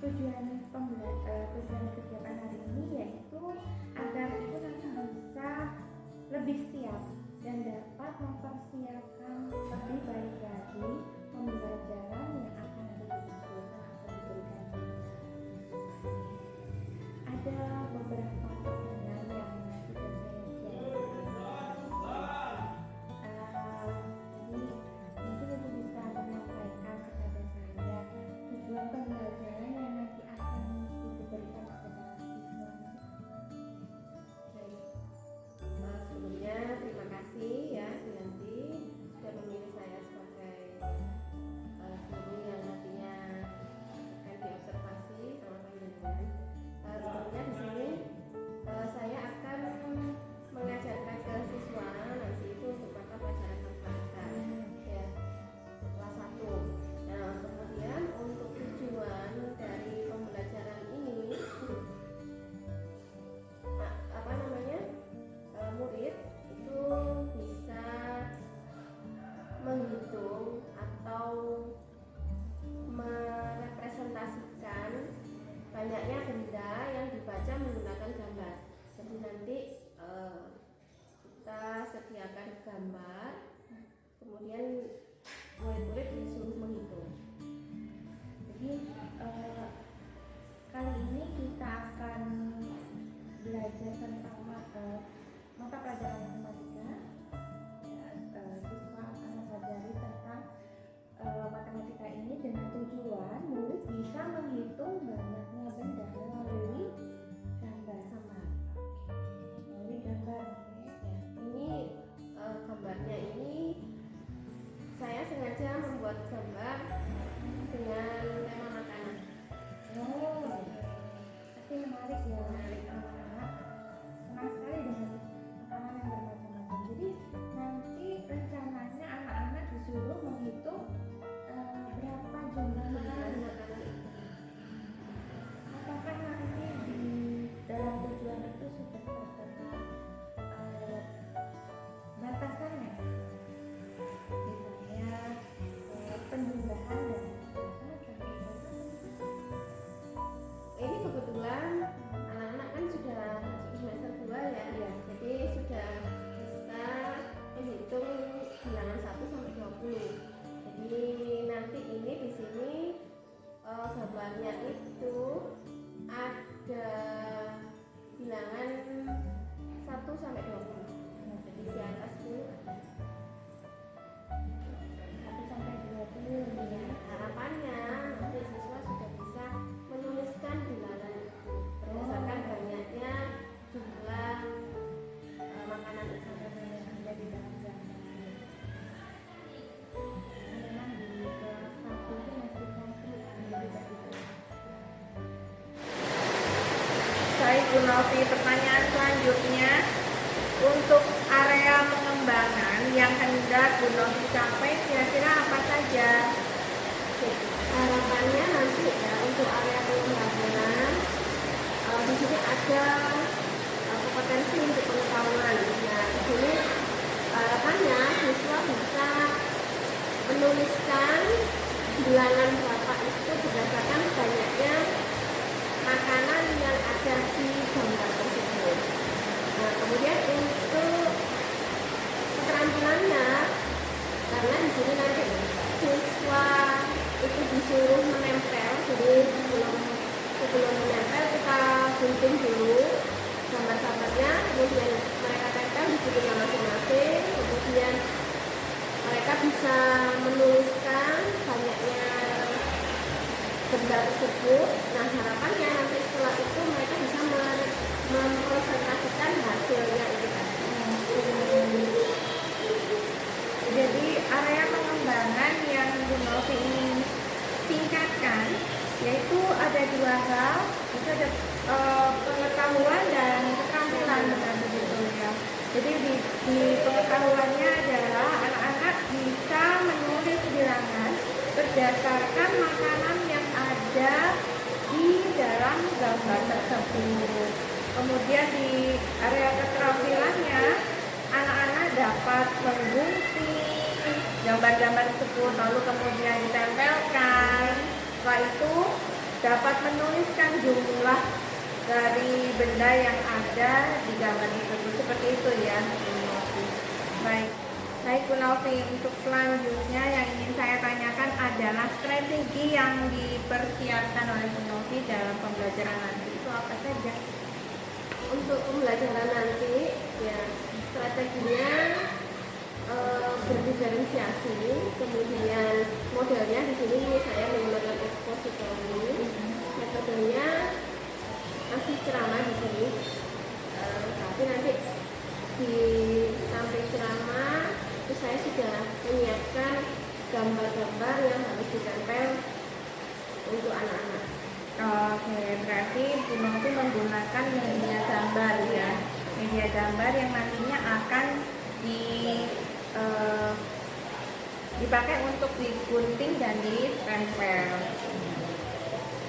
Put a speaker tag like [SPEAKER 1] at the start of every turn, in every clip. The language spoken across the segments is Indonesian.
[SPEAKER 1] tujuan kegiatan hari ini yaitu agar ibu nanti bisa lebih siap dan dapat mempersiapkan lebih baik lagi pembelajaran yang akan diberikan atau diberikan kita. Ada beberapa pertanyaan yang sudah saya share. Jadi mungkin ibu bisa menyampaikan kepada saya tujuan pembelajaran yang nanti akan diberikan kepada siswa.
[SPEAKER 2] Sebelumnya terima kasih ya Yanti sudah memilih saya sebagai guru yang nantinya akan diobservasi sama panjenengan. Sebelumnya di sini saya akan mengajarkan ke siswa nanti itu untuk mata pelajaran matematika ya kelas 1. Nah kemudian untuk tujuan dari pembelajaran ini murid itu bisa menghitung atau merepresentasikan banyaknya benda yang dibaca menggunakan gambar. Jadi nanti kita sediakan gambar, kemudian murid-murid disuruh menghitung.
[SPEAKER 1] Jadi kali ini kita akan belajar tentang mata pelajaran matematika. Siswa akan mempelajari tentang matematika ini dengan tujuan murid bisa menghitung banyaknya benda melalui gambar. Melalui gambar.
[SPEAKER 2] Ya, ini gambarnya ini saya sengaja membuat gambar dengan tema makanan.
[SPEAKER 1] Tapi menarik ya, anak-anak senang sekali dengan makanan yang bermacam-macam. Jadi nanti rencananya anak-anak disuruh menghitung berapa jumlah makanan. Apakah nanti di dalam tujuan itu sudah tertera batasannya? Misalnya penjumlahan dan
[SPEAKER 2] Ini kebetulan anak-anak kan sudah semester 2 ya, jadi sudah bisa menghitung bilangan 1 sampai 20. Jadi nanti ini di sini gambarnya itu ada bilangan 1 sampai 20. Jadi di atas itu
[SPEAKER 1] 1 sampai 20 ya.
[SPEAKER 2] harapannya nanti siswa sudah bisa menuliskan bilangan itu berdasarkan banyaknya jumlah makanan itu
[SPEAKER 1] yang ada di dalam gambar. Memang di kelas 1 itu masih konkret, tidak bisa.
[SPEAKER 3] Baik Bu Novi, pertanyaan selanjutnya untuk area pengembangan yang hendak Bu Novi capai kira-kira apa saja?
[SPEAKER 2] Harapannya nanti ya untuk area pengembangan di sini ada kompetensi untuk pengetahuan. Nah di sini harapannya siswa bisa menuliskan bilangan berapa itu berdasarkan banyaknya makanan yang ada di gambar tersebut. Nah kemudian untuk keterampilannya, karena di sini nanti siswa itu disuruh menempel, jadi sebelum menempel kita gunting dulu gambar-gambarnya, kemudian mereka tempel di bukunya masing-masing, kemudian mereka bisa menuliskan banyaknya benda tersebut. Nah harapannya nanti setelah itu mereka bisa mempresentasikan hasilnya itu tadi.
[SPEAKER 3] Jadi area pengembangan yang Bu Novi ingin tingkatkan yaitu ada dua hal, itu ada pengetahuan dan keterampilan begitu ya. Jadi di pengetahuannya adalah anak-anak bisa menulis bilangan berdasarkan makanan yang ada di dalam gambar tersebut. Kemudian di area keterampilannya anak-anak dapat menggunting gambar-gambar tersebut lalu kemudian ditempelkan. Setelah itu dapat menuliskan jumlah dari benda yang ada di gambar tersebut. Seperti itu ya, Bu Novi. Baik Bu Novi, untuk selanjutnya yang ingin saya tanyakan adalah strategi yang dipersiapkan oleh Bu Novi dalam pembelajaran nanti itu apa saja?
[SPEAKER 2] Untuk pembelajaran nanti ya strateginya berdiferensiasi, kemudian modelnya di sini saya menggunakan ekspositori, metodenya masih ceramah di sini, tapi nanti di samping ceramah itu saya sudah menyiapkan gambar-gambar yang harus ditempel untuk anak-anak.
[SPEAKER 3] Oke, berarti Bu Novi menggunakan media gambar ya, media gambar yang nantinya akan dipakai untuk digunting dan ditempel.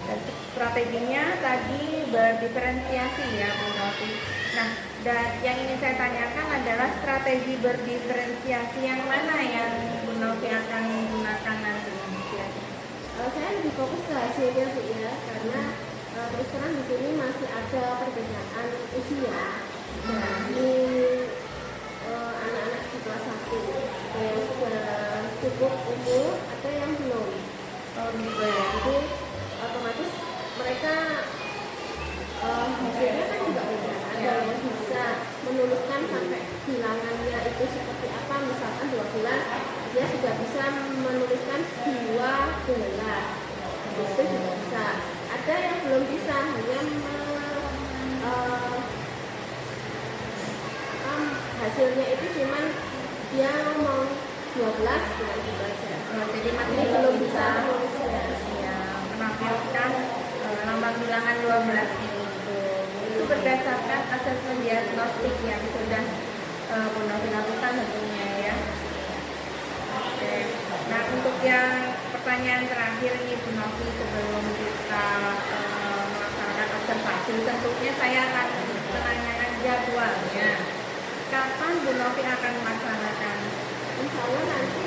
[SPEAKER 3] Dan strateginya tadi berdiferensiasi ya Bu Novi. Nah, dan yang ingin saya tanyakan adalah strategi berdiferensiasi yang mana yang Bu Novi akan gunakan nanti?
[SPEAKER 2] Saya lebih fokus ke hasilnya Bu ya, karena terus terang di sini masih ada perbedaan usia dari anak-anak di kelas 1 yang sudah cukup umur atau yang belum. Jadi otomatis mereka hasilnya kan juga beda. Ada yang bisa menuliskan sampai bilangannya itu seperti apa, misalkan 12 dia sudah bisa menuliskan 12, itu juga bisa. Ada yang belum bisa, hanya hasilnya itu cuman dia ngomong 12 dengan itu aja.
[SPEAKER 3] Jadi
[SPEAKER 2] Ini belum bisa menulisnya.
[SPEAKER 3] ya, menampilkan lambang bilangan 12 ini. Itu berdasarkan asesmen diagnostik yang sudah Bu Novi lakukan tentunya ya. Oke. Nah, untuk yang pertanyaan terakhir ini Bu Novi, sebelum kita melaksanakan observasi, tentunya saya akan menanyakan jadwalnya. Kapan Bu Novi akan melaksanakan?
[SPEAKER 2] Insya Allah nanti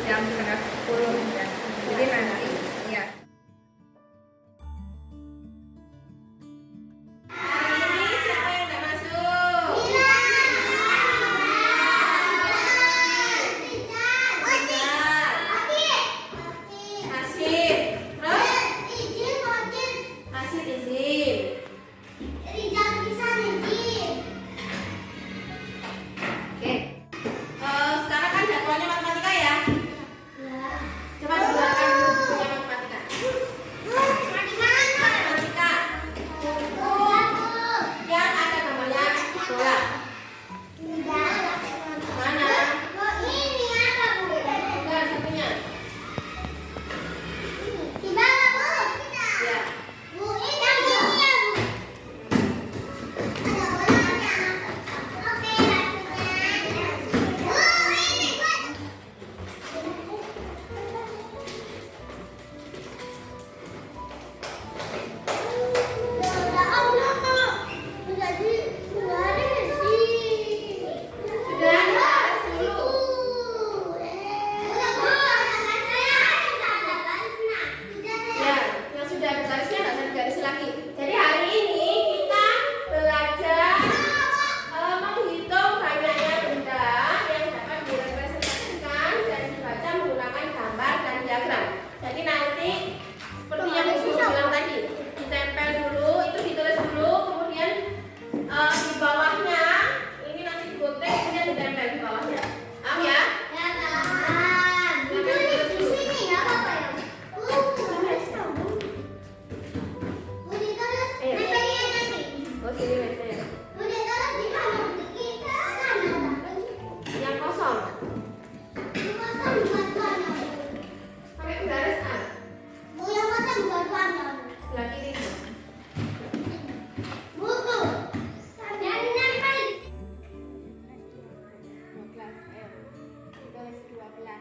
[SPEAKER 3] Jam 9:30 ya. Jadi nanti ya.
[SPEAKER 2] Sekarang kan jadwalnya matematika ya. Coba dibuatkan dulu bukunya matematika. Matematika. Buku yang ada gambarnya bola. Mana? Enggak, satunya. Ya. Jadi nanti seperti yang Ibu bilang tadi, ditempel dulu, itu ditulis dulu, kemudian di bawahnya ini nanti digunting, kemudian ditempel di bawahnya. Paham ya? Oh, sini biasanya. Yang kosong. Pakai garis kan? Sebelah kiri. Ditulis 12.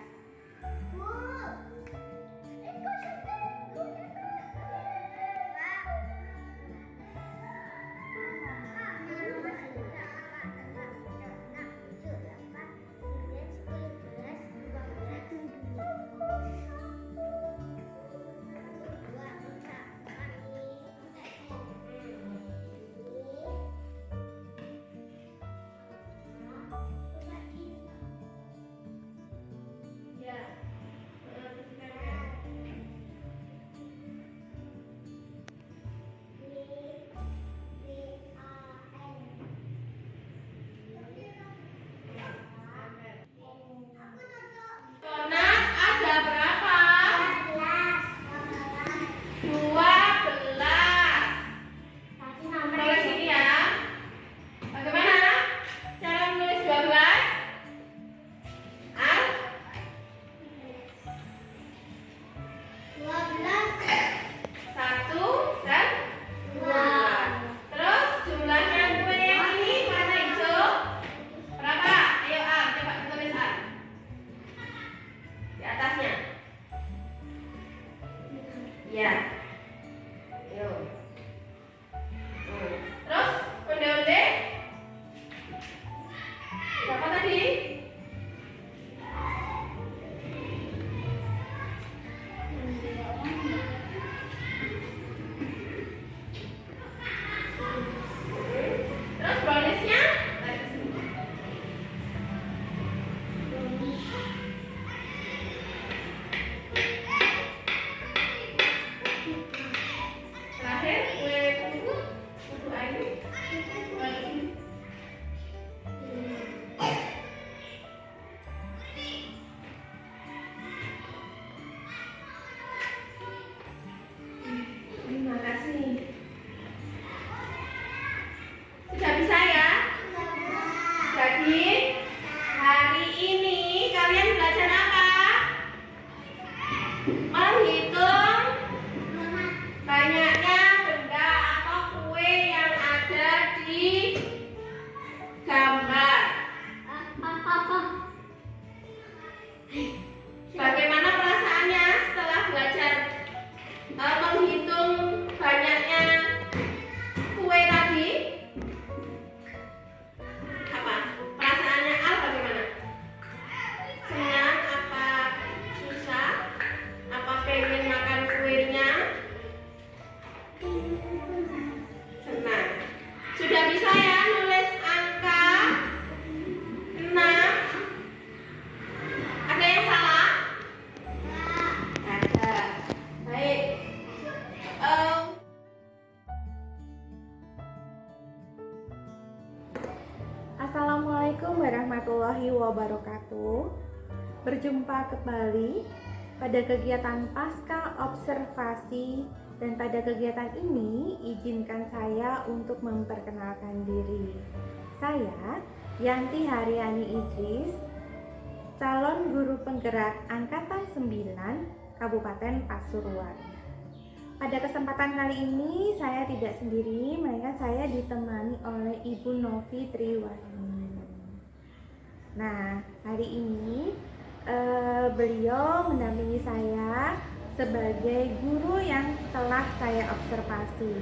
[SPEAKER 2] ini kalian belajar apa? Menghitung banyaknya benda atau kue yang ada di gambar. Bagaimana perasaannya setelah belajar menghitung banyaknya kue tadi? Apa? Perasaannya Al bagaimana? Senang apa susah? Apa pengen makan kuenya? Senang. Sudah bisa ya nulis angka 6? Ada yang salah? Ada. Baik.
[SPEAKER 1] Assalamualaikum warahmatullahi wabarakatuh. Berjumpa kembali pada kegiatan pasca observasi, dan pada kegiatan ini izinkan saya untuk memperkenalkan diri. Saya Yanti Haryani Idris, calon guru penggerak Angkatan 9 Kabupaten Pasuruan. Pada kesempatan kali ini saya tidak sendiri, melainkan saya ditemani oleh Ibu Novi Triwani. Nah, hari ini beliau mendampingi saya sebagai guru yang telah saya observasi.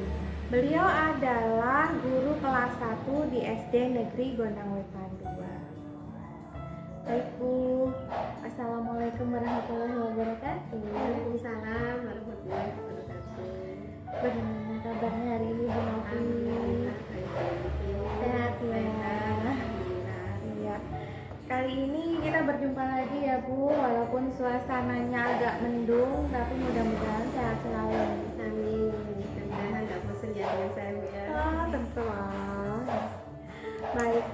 [SPEAKER 1] Beliau adalah guru kelas 1 di SD Negeri Gondang Wetan 2. Baik Bu, Assalamualaikum warahmatullahi wabarakatuh.
[SPEAKER 2] Waalaikumsalam warahmatullahi wabarakatuh.
[SPEAKER 1] Bagaimana kabarnya hari ini Bu Novi? Sehat ya? Iya. Kali ini kita berjumpa lagi ya Bu, walaupun suasananya agak mendung, tapi mudah-mudahan sehat selalu.
[SPEAKER 2] Amin. Mudah-mudahan nggak bosan ya dengan saya Bu ya.
[SPEAKER 1] Tentu lah. Baik,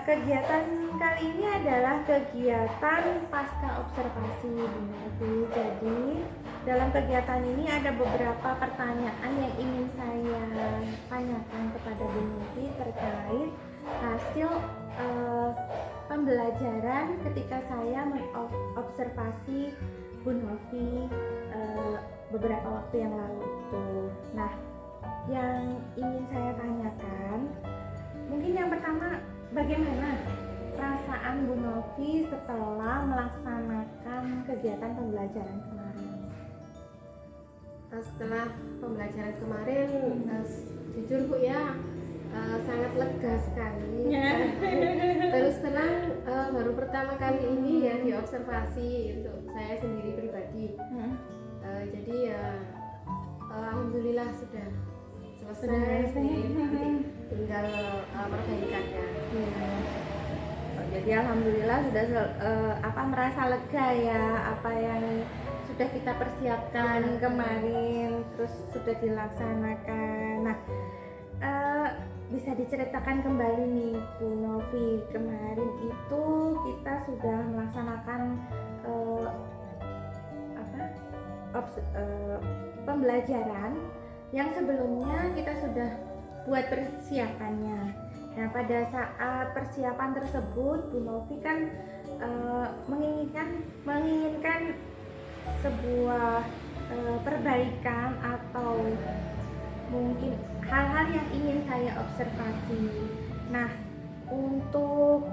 [SPEAKER 1] kegiatan kali ini adalah kegiatan pasca observasi Bu Novi. Jadi dalam kegiatan ini ada beberapa pertanyaan yang ingin saya tanyakan kepada Bu Novi terkait hasil pembelajaran ketika saya mengobservasi Bu Novi beberapa waktu yang lalu itu. Nah, yang ingin saya tanyakan, mungkin yang pertama, bagaimana perasaan Bu Novi setelah melaksanakan kegiatan pembelajaran kemarin?
[SPEAKER 2] Setelah pembelajaran kemarin, jujur Bu ya, sangat lega sekali. Terus terang baru pertama kali ini ya diobservasi untuk saya sendiri pribadi. Jadi ya alhamdulillah sudah selesai, tinggal perbaikannya.
[SPEAKER 1] Jadi alhamdulillah sudah merasa lega ya, apa yang sudah kita persiapkan kemarin terus sudah dilaksanakan. Nah, bisa diceritakan kembali nih Bu Novi, kemarin itu kita sudah melaksanakan pembelajaran yang sebelumnya kita sudah buat persiapannya. Nah, pada saat persiapan tersebut Bu Novi kan menginginkan sebuah perbaikan atau mungkin hal-hal yang ingin saya observasi. Nah, untuk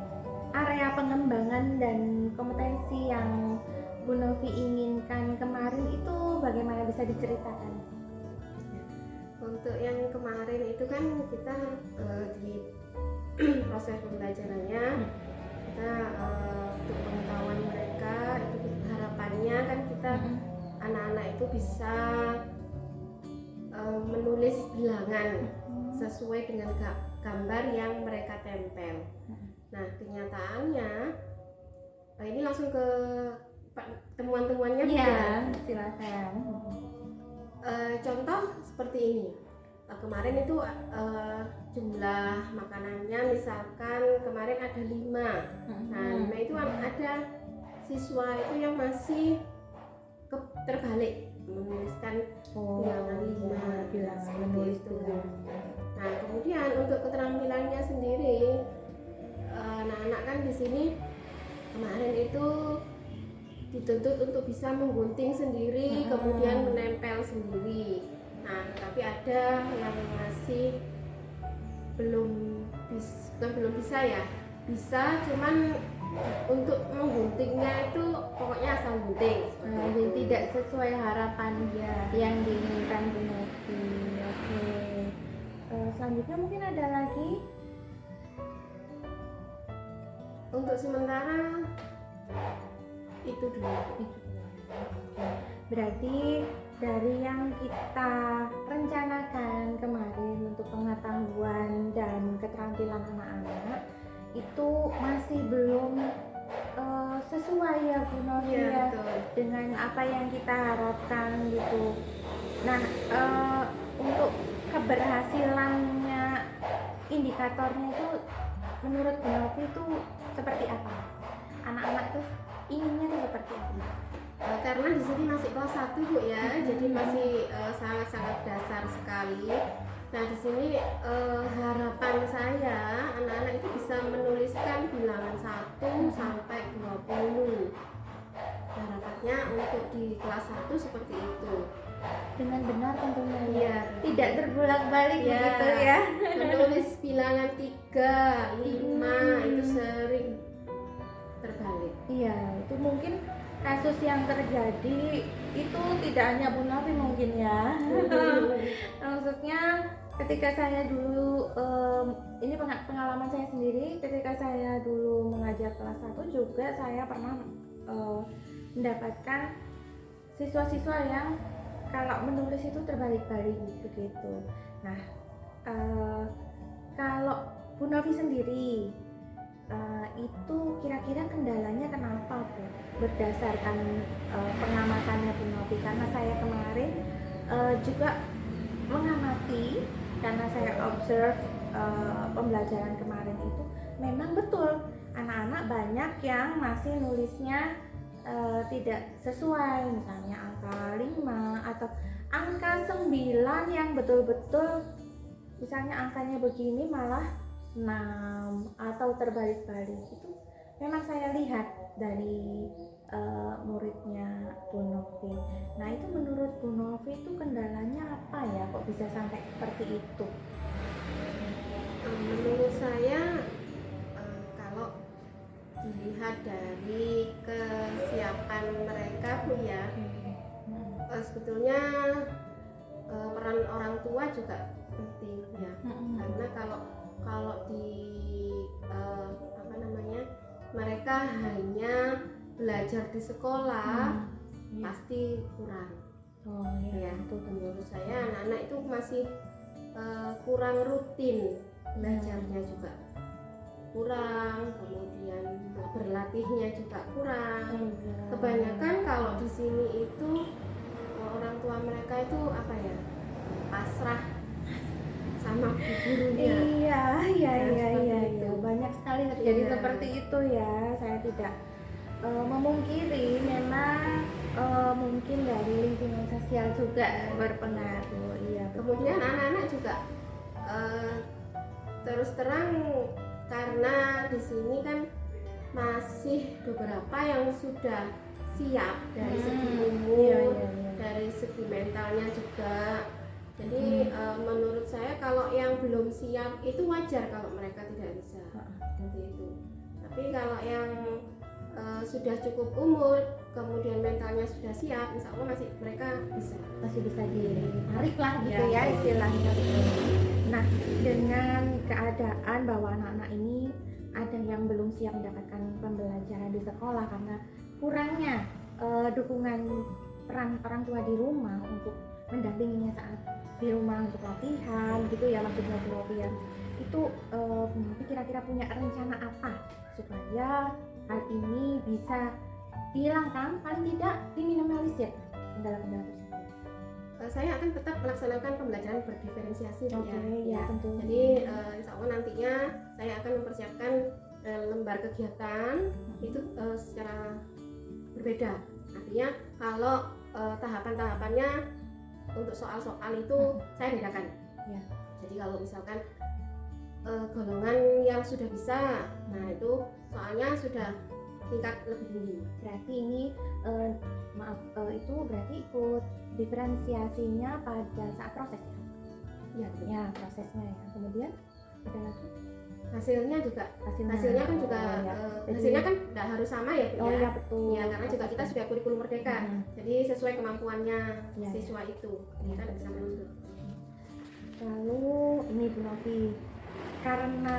[SPEAKER 1] area pengembangan dan kompetensi yang Bu Novi inginkan kemarin itu bagaimana, bisa diceritakan?
[SPEAKER 2] Untuk yang kemarin itu kan kita di proses pembelajarannya kita untuk pengetahuan mereka itu harapannya kan kita anak-anak itu bisa menulis bilangan sesuai dengan gambar yang mereka tempel. Nah, kenyataannya ini langsung ke temuan-temuannya.
[SPEAKER 1] Iya, silakan.
[SPEAKER 2] Contoh seperti ini. Kemarin itu jumlah makanannya misalkan kemarin ada 5. Nah, 5 itu ada siswa itu yang masih terbalik menuliskan bilangan 5
[SPEAKER 1] menulis
[SPEAKER 2] itu. Nah, kemudian untuk keterampilannya sendiri anak-anak kan di sini kemarin itu dituntut untuk bisa menggunting sendiri, kemudian menempel sendiri. Nah, tapi ada yang masih belum bisa ya, bisa cuman untuk mengguntingnya itu pokoknya asal gunting.
[SPEAKER 1] Jadi tidak sesuai harapan dia yang diinginkan Bu Novi. Oke. Selanjutnya mungkin ada lagi.
[SPEAKER 2] Untuk sementara itu dulu.
[SPEAKER 1] Berarti dari yang kita rencanakan kemarin untuk pengetahuan dan keterampilan anak-anak itu masih belum sesuai ya Bu Novi ya,
[SPEAKER 2] betul.
[SPEAKER 1] dengan apa yang kita harapkan gitu. Nah, untuk keberhasilannya, indikatornya itu menurut Bu Novi itu seperti apa? Anak-anak itu inginnya itu seperti apa?
[SPEAKER 2] Karena di sini masih kelas 1 Bu ya, jadi masih sangat-sangat dasar sekali. Nah, di sini harapan saya anak-anak itu bisa menuliskan bilangan 1 sampai 20. Harapannya untuk di kelas 1 seperti itu.
[SPEAKER 1] Dengan benar tentunya ya.
[SPEAKER 2] Iya,
[SPEAKER 1] Tidak terbolak-balik
[SPEAKER 2] Iya.
[SPEAKER 1] begitu ya.
[SPEAKER 2] Menulis bilangan 3, 5 itu sering terbalik.
[SPEAKER 1] Iya, itu mungkin kasus yang terjadi itu tidak hanya Bu Novi mungkin ya. Maksudnya ketika saya dulu ini pengalaman saya sendiri, ketika saya dulu mengajar kelas 1 juga saya pernah mendapatkan siswa-siswa yang kalau menulis itu terbalik-balik begitu. Nah, kalau Bu Novi sendiri itu kira-kira kendalanya kenapa Bu? Berdasarkan pengamatannya Bu Novi, karena saya kemarin juga mengamati, karena saya observe pembelajaran kemarin itu memang betul anak-anak banyak yang masih nulisnya tidak sesuai, misalnya angka 5 atau angka 9 yang betul-betul misalnya angkanya begini malah 6 atau terbalik-balik. Itu memang saya lihat dari muridnya Bu Novi. Nah, itu menurut Bu Novi itu kendalanya apa ya, kok bisa sampai seperti itu?
[SPEAKER 2] Menurut saya kalau dilihat dari kesiapan mereka Bu ya, sebetulnya peran orang tua juga penting ya. Karena kalau di mereka hanya belajar di sekolah pasti kurang.
[SPEAKER 1] Oh iya,
[SPEAKER 2] Ya, menurut saya anak-anak itu masih kurang rutin belajarnya juga kurang, kemudian berlatihnya juga kurang. Kebanyakan kalau di sini itu orang tua mereka itu apa ya, pasrah sama gurunya.
[SPEAKER 1] Iya. Banyak sekali terjadi seperti itu ya. Saya tidak memungkiri, memang mungkin dari lingkungan sosial juga berpengaruh. Iya.
[SPEAKER 2] Kemudian anak-anak juga terus terang, karena di sini kan masih beberapa yang sudah siap dari segi umur, dari segi mentalnya juga. Jadi menurut saya kalau yang belum siap itu wajar kalau mereka tidak bisa seperti itu. Tapi kalau yang sudah cukup umur, kemudian mentalnya sudah siap, insya Allah masih bisa
[SPEAKER 1] ditarik lah gitu ya istilahnya. Nah, dengan keadaan bahwa anak-anak ini ada yang belum siap mendapatkan pembelajaran di sekolah karena kurangnya dukungan peran orang tua di rumah untuk mendampinginya saat di rumah untuk latihan gitu ya, maksudnya Bu Novi ya. Itu Bu Novi kira-kira punya rencana apa supaya hal ini bisa dihilangkan, paling tidak diminimalisir kendala-kendala tersebut?
[SPEAKER 2] Saya akan tetap melaksanakan pembelajaran berdiferensiasi
[SPEAKER 1] ya, tentu.
[SPEAKER 2] Jadi insya Allah nantinya saya akan mempersiapkan lembar kegiatan itu secara berbeda. Artinya kalau tahapan-tahapannya untuk soal-soal itu saya bedakan.
[SPEAKER 1] Ya.
[SPEAKER 2] Jadi kalau misalkan golongan yang sudah bisa, nah itu soalnya sudah tingkat lebih tinggi.
[SPEAKER 1] Berarti ini itu berarti ikut diferensiasinya pada saat proses ya?
[SPEAKER 2] Ya, betul.
[SPEAKER 1] Ya, prosesnya ya. Kemudian ada lagi
[SPEAKER 2] Hasilnya juga
[SPEAKER 1] hasilnya.
[SPEAKER 2] hasilnya kan juga
[SPEAKER 1] Oh, ya.
[SPEAKER 2] hasilnya kan tidak harus sama ya, Bu,
[SPEAKER 1] Oh
[SPEAKER 2] ya.
[SPEAKER 1] ya betul.
[SPEAKER 2] Ya, karena juga kita sudah kurikulum merdeka. Jadi sesuai kemampuannya
[SPEAKER 1] Ya,
[SPEAKER 2] siswa itu
[SPEAKER 1] Ya.
[SPEAKER 2] kita bisa menuntut.
[SPEAKER 1] Lalu ini Bu Novi, karena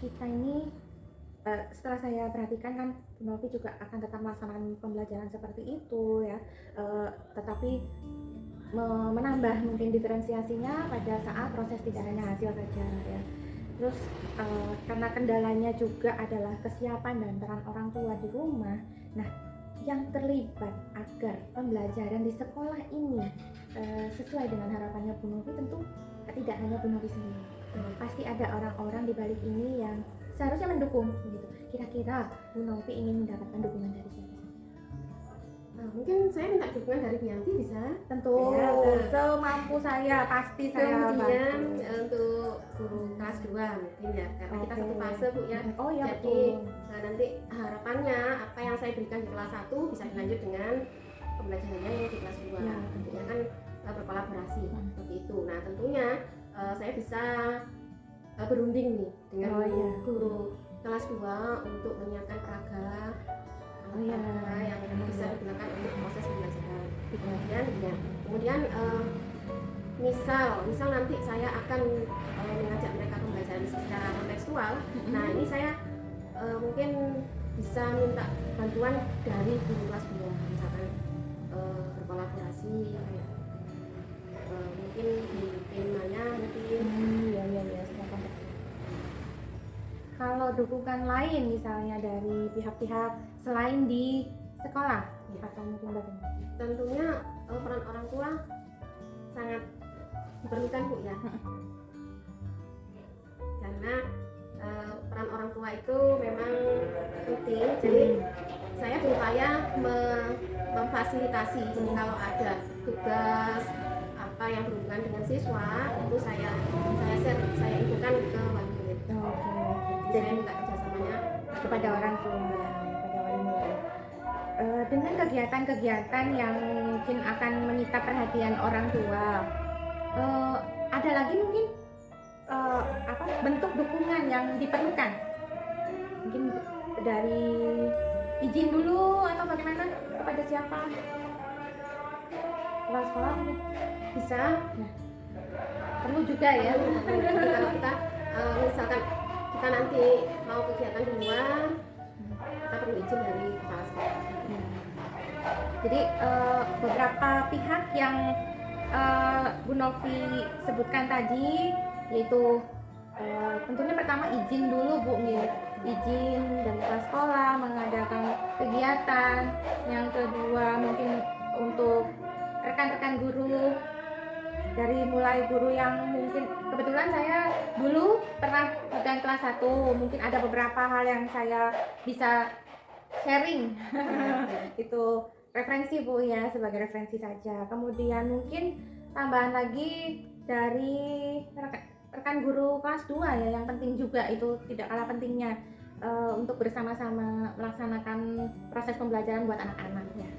[SPEAKER 1] kita ini setelah saya perhatikan kan Bu Novi juga akan tetap melaksanakan pembelajaran seperti itu ya, tetapi menambah mungkin diferensiasinya pada saat proses, tidak hanya hasil saja ya. Terus karena kendalanya juga adalah kesiapan dan peran orang tua di rumah. Nah, yang terlibat agar pembelajaran di sekolah ini sesuai dengan harapannya Bu Novi tentu tidak hanya Bu Novi sendiri. Pasti ada orang-orang di balik ini yang seharusnya mendukung gitu. Kira-kira Bu Novi ingin mendapatkan dukungan dari siapa saja?
[SPEAKER 2] Nah, mungkin saya minta dukungan dari Bu Yanti bisa.
[SPEAKER 1] Tentu
[SPEAKER 2] Ya,
[SPEAKER 1] semampu saya pasti saya
[SPEAKER 2] Kemudian
[SPEAKER 1] bantu.
[SPEAKER 2] untuk guru kelas 2 mungkin ya, karena kita
[SPEAKER 1] Oke.
[SPEAKER 2] satu fase, Bu, ya.
[SPEAKER 1] Oh ya
[SPEAKER 2] Jadi
[SPEAKER 1] betul.
[SPEAKER 2] nanti harapannya apa yang saya berikan di kelas 1 bisa dilanjut dengan pembelajarannya yang di kelas 2.
[SPEAKER 1] Ya.
[SPEAKER 2] Tentunya kan berkolaborasi seperti itu. Nah, tentunya saya bisa berunding nih dengan
[SPEAKER 1] Oh, iya.
[SPEAKER 2] guru kelas 2 untuk menyiapkan peraga
[SPEAKER 1] Oh, iya.
[SPEAKER 2] yang bisa digunakan untuk proses pembelajaran.
[SPEAKER 1] Iya.
[SPEAKER 2] Kemudian misal nanti saya akan mengajak mereka pembelajaran secara kontekstual. Nah, ini saya mungkin bisa minta bantuan dari guru kelas 2, misalkan berkolaborasi kayak mungkin di temanya mungkin.
[SPEAKER 1] Iya secara konteks. Kalau dukungan lain misalnya dari pihak-pihak selain di sekolah
[SPEAKER 2] Ya.
[SPEAKER 1] atau mungkin bagaimana?
[SPEAKER 2] Tentunya peran orang tua sangat diperlukan, Bu, ya. Karena peran orang tua itu memang penting. Jadi saya berupaya memfasilitasi. Jadi kalau ada tugas apa yang berhubungan dengan siswa, itu saya share, saya infokan ke wali murid.
[SPEAKER 1] Oke.
[SPEAKER 2] Jadi saya minta kerjasamanya
[SPEAKER 1] Kepada orang tua, kepada wali murid. Dengan kegiatan-kegiatan yang mungkin akan menyita perhatian orang tua, ada lagi mungkin bentuk dukungan yang diperlukan? Mungkin dari izin dulu atau bagaimana, kepada siapa? Kepala sekolah mungkin
[SPEAKER 2] bisa.
[SPEAKER 1] Nah, perlu juga ya.
[SPEAKER 2] Jadi kalau kita misalkan kita nanti mau kegiatan di luar, kita perlu izin dari kepala sekolah.
[SPEAKER 1] Jadi beberapa pihak yang Bu Novi sebutkan tadi, yaitu tentunya pertama izin dulu Bu, izin dari kepala sekolah mengadakan kegiatan. Yang kedua mungkin untuk rekan-rekan guru, dari mulai guru yang mungkin kebetulan saya dulu pernah pegang kelas 1, mungkin ada beberapa hal yang saya bisa sharing. Itu referensi Bu ya, sebagai referensi saja. Kemudian mungkin tambahan lagi dari rekan guru kelas 2 ya, yang penting juga itu tidak kalah pentingnya untuk bersama-sama melaksanakan proses pembelajaran buat anak-anak ya.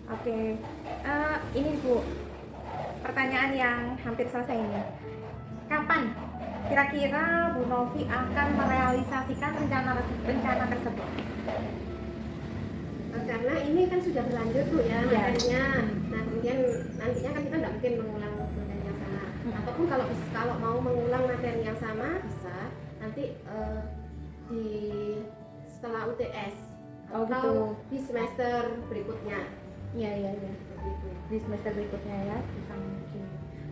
[SPEAKER 1] Oke, ini Bu, pertanyaan yang hampir selesai ini. Kapan kira-kira Bu Novi akan merealisasikan rencana tersebut?
[SPEAKER 2] Karena ini kan sudah berlanjut, Bu, ya,
[SPEAKER 1] Iya.
[SPEAKER 2] materinya. Nah, kemudian nantinya kan kita nggak mungkin mengulang materi yang sama. Ataupun kalau mau mengulang materi yang sama bisa nanti di setelah UTS
[SPEAKER 1] Oh,
[SPEAKER 2] atau
[SPEAKER 1] gitu.
[SPEAKER 2] di semester berikutnya.
[SPEAKER 1] Iya.
[SPEAKER 2] Seperti itu.
[SPEAKER 1] Di semester berikutnya ya, bisa mungkin.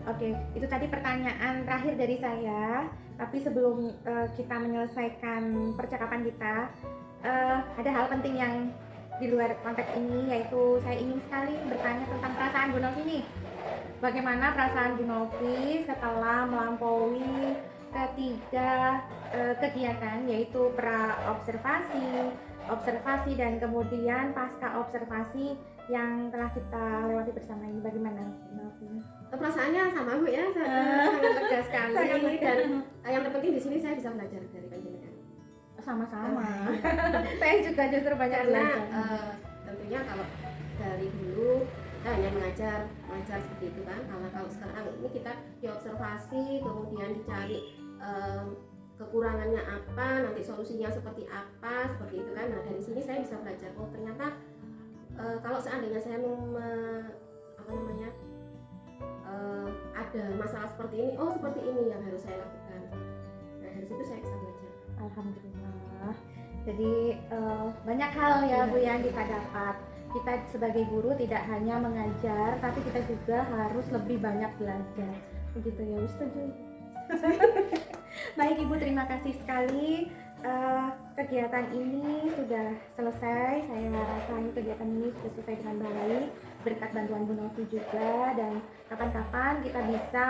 [SPEAKER 1] Oke, itu tadi pertanyaan terakhir dari saya. Tapi sebelum kita menyelesaikan percakapan kita, ada hal penting yang di luar konteks ini, yaitu saya ingin sekali bertanya tentang perasaan Bu Novi nih. Bagaimana perasaan Bu Novi setelah melampaui ketiga kegiatan, yaitu observasi dan kemudian pasca observasi yang telah kita lewati bersama ini? Bagaimana Bu Novi?
[SPEAKER 2] Perasaannya sama, Bu, ya, sangat lega sekali.
[SPEAKER 1] Sangat lega.
[SPEAKER 2] Dan yang terpenting di sini saya bisa belajar dari panjenengan.
[SPEAKER 1] sama-sama. Saya juga justru banyak
[SPEAKER 2] Karena
[SPEAKER 1] belajar.
[SPEAKER 2] tentunya kalau dari dulu kita hanya mengajar seperti itu kan. Kalau sekarang ini kita diobservasi, kemudian dicari kekurangannya apa, nanti solusinya seperti apa, seperti itu kan. Nah dari sini saya bisa belajar, oh ternyata kalau seandainya saya ada masalah seperti ini, oh seperti ini yang harus saya lakukan. Nah dari situ saya bisa belajar.
[SPEAKER 1] Alhamdulillah. Jadi banyak hal ya Bu yang kita dapat. Kita sebagai guru tidak hanya mengajar, tapi kita juga harus lebih banyak belajar. Begitu ya, Bu, setuju? Baik Ibu, terima kasih sekali. Kegiatan ini sudah selesai. Saya rasa ini kegiatan ini sudah selesai dengan baik berkat bantuan Bu Novi juga, dan kapan-kapan kita bisa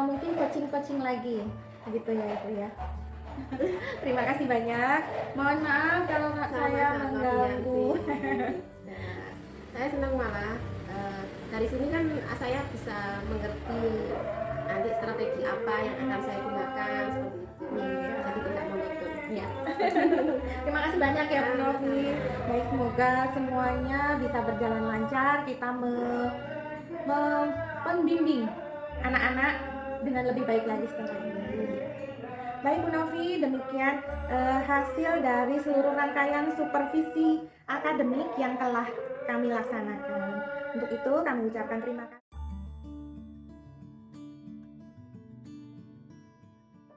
[SPEAKER 1] mungkin coaching lagi, begitu ya Ibu ya. Terima kasih banyak. Mohon maaf kalau saya mengganggu.
[SPEAKER 2] Nah, saya senang malah dari sini kan saya bisa mengerti nanti strategi apa yang akan saya gunakan seperti itu. Jadi tidak monoton.
[SPEAKER 1] Ya. Terima kasih banyak ya Bu Novi. Baik, semoga semuanya bisa berjalan lancar. Kita membimbing anak-anak dengan lebih baik lagi setelah ini. Baik Bu Novi, demikian hasil dari seluruh rangkaian supervisi akademik yang telah kami laksanakan. Untuk itu kami ucapkan terima kasih.